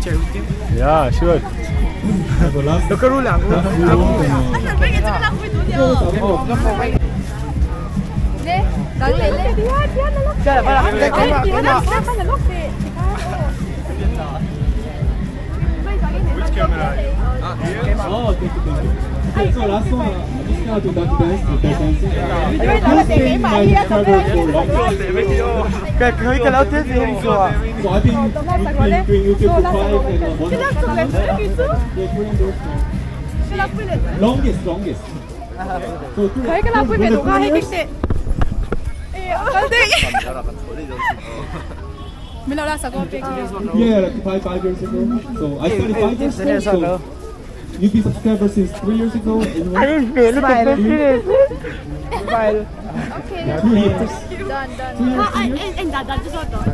picture with you? Yeah, sure. Look at Rulang. Which camera? Oh, thank you. Okay, so last one, I'm just gonna do that dance. Cái lão thế gì hình xùa? So I've been doing YouTube for 5 and 1 longest. So thấy cái lắp với mẹ đủ ngon hay kinh tệ. Mình là sao con biết? yeah, like 5 years ago. So I started 5 years ago. So you've been subscriber since 3 years ago. Okay. 2 years. Done. Two years. Anh đã cho tôi.